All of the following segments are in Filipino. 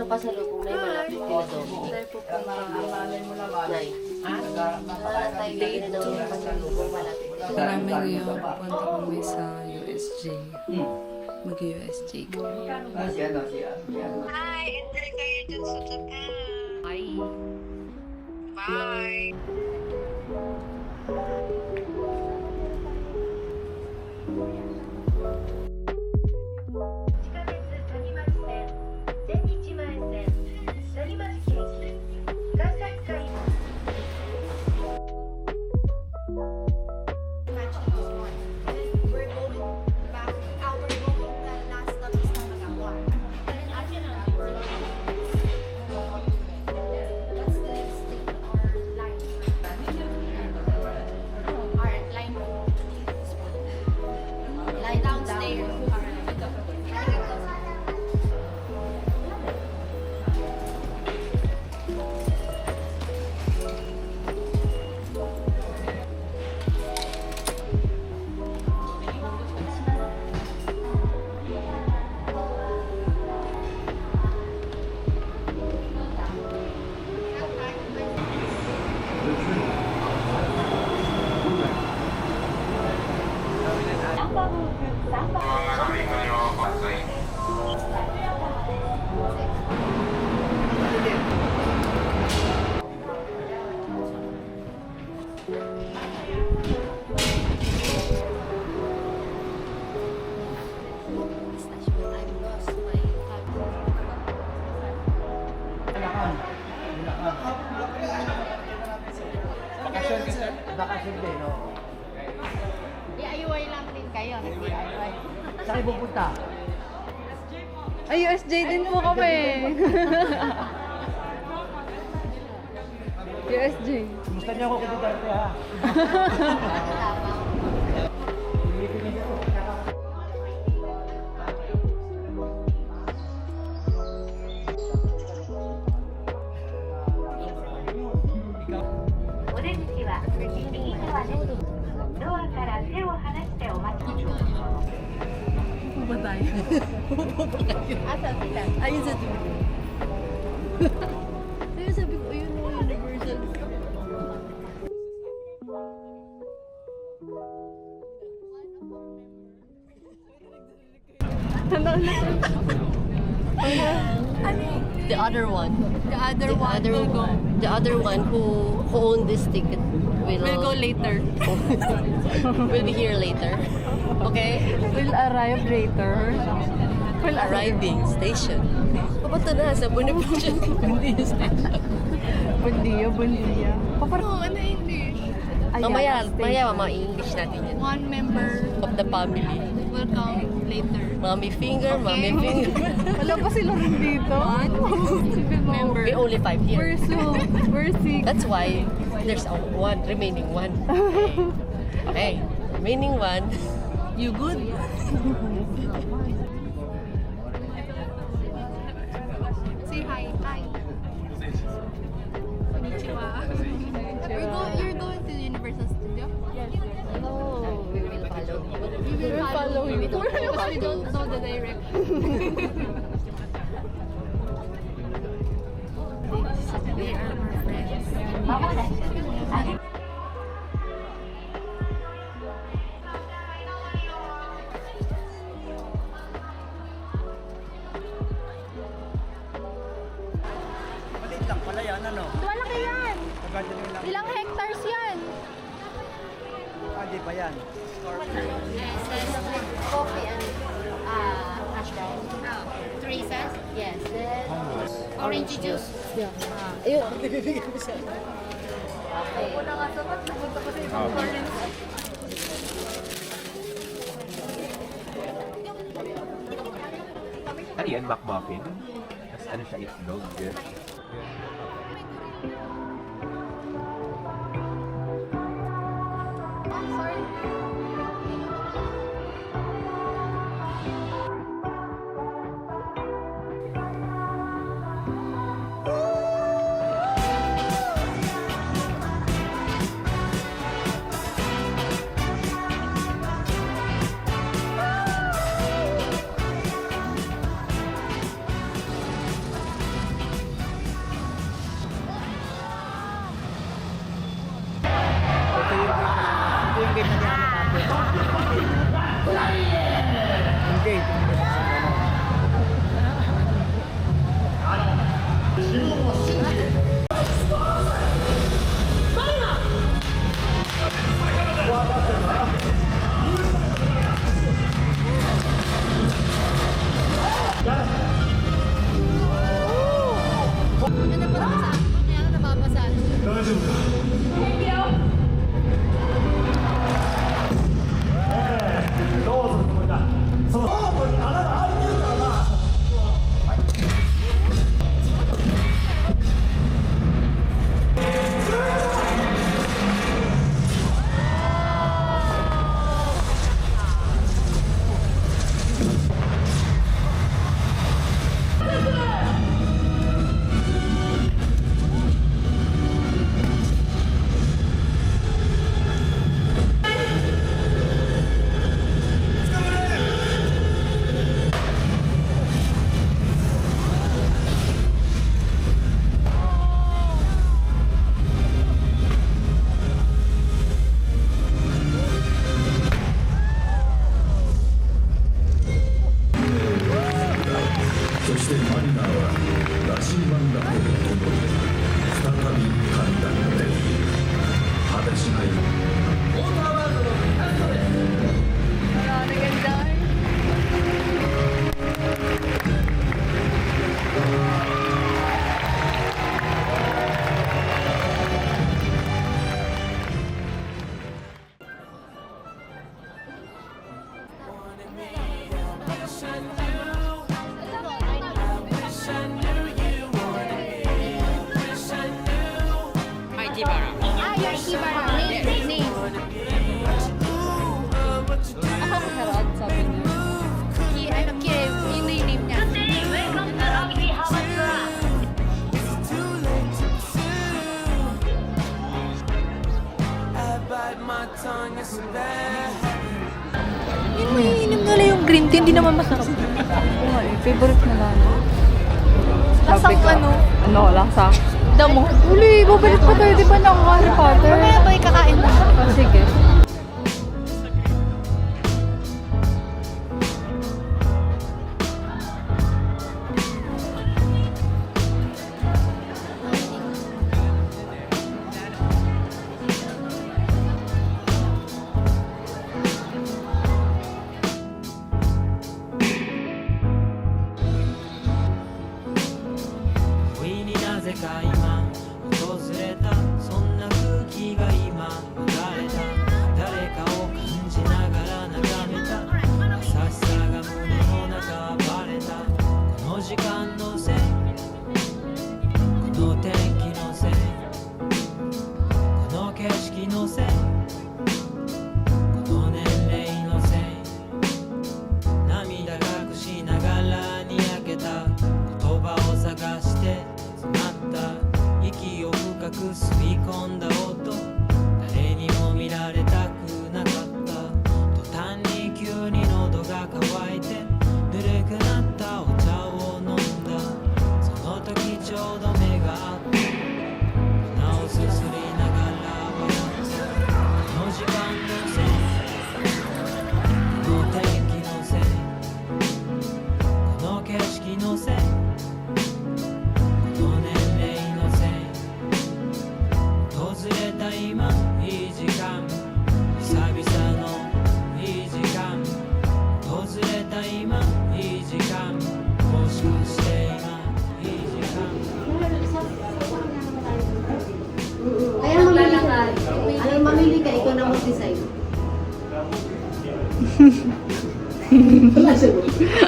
Anong pasalubong na yung malapit dito? Tayo pupunta. Nay. Tayo lagi na daw yung pasalubong malapit dito. Marami ngayon, pupunta kami sa USJ. Mag-USJ kami. Hi, enjoy kayo dun sa Japan. Bye. Bye. 地下鉄谷町線、千日前線、谷町駅、関西会。We're going back. We're going the last stop is Namagawa. And then after that, we're that's the state or line. Our line. Line downstairs. I'm lost my Bakasyon din, no? DIY lang din kayo. DIY. Saan kayo pupunta? Ay, USJ din po kami. USJ. Kumusta niyo ako kay Duterte, ha? Ba tayo? Asan sila? Ayun sa dulo. Ayun sabi ko, ayun mo, universal. The other one. The other one will go. The other one who owned this ticket will We'll go later. will be here later. Okay? We'll arrive later. We'll Arriving station. Papunta na sa Bonifacio. Hindi station. Bundia, bundia. Paano ano English? Mamaya ma-English natin yan. One member Of the family. will come later. Mommy finger, mommy finger. Wala pa sila rin dito. Member. We only 5 here. We're so, we're sick. That's why there's a remaining one. Hey, remaining one. You good? Say hi. Hi. Konnichiwa. You're going to Universal Studio? Yes. No, we will follow. We will follow you. We don't know how We to. don't know the direction. They are our friends. Maliit lang pala yan, ano? Malaki yan. Pagkanta nyo lang. Ilang hectares yan? Hindi pa yan. Yes, coffee and hash brown. 3 cents? Yes. Then orange juice. Ayun. Ano yan, McMuffin? Tapos ano siya, itlog? Okay, tumingin ako sa gano'n. Ganda pa naman sa akin. Kaya nga nababasa. Ah, your Ibarra. Name. Herod, sabi niya. Yun yung name niya. Yun mo iinom nila yung green tea, hindi naman masarap. Oo nga eh, favorite na lang. Lasang ano? Ano, lasa? Damo. Uli, babalik pa tayo, di ba ng Harry Potter? Mamaya ba ikakain mo? Oh, sige.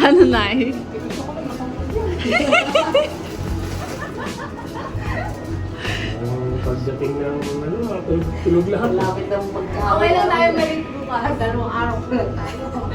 Ano na eh? Pagdating ng tulog lahat. Okay lang tayo balik bukas. Dalawang araw pa lang tayo.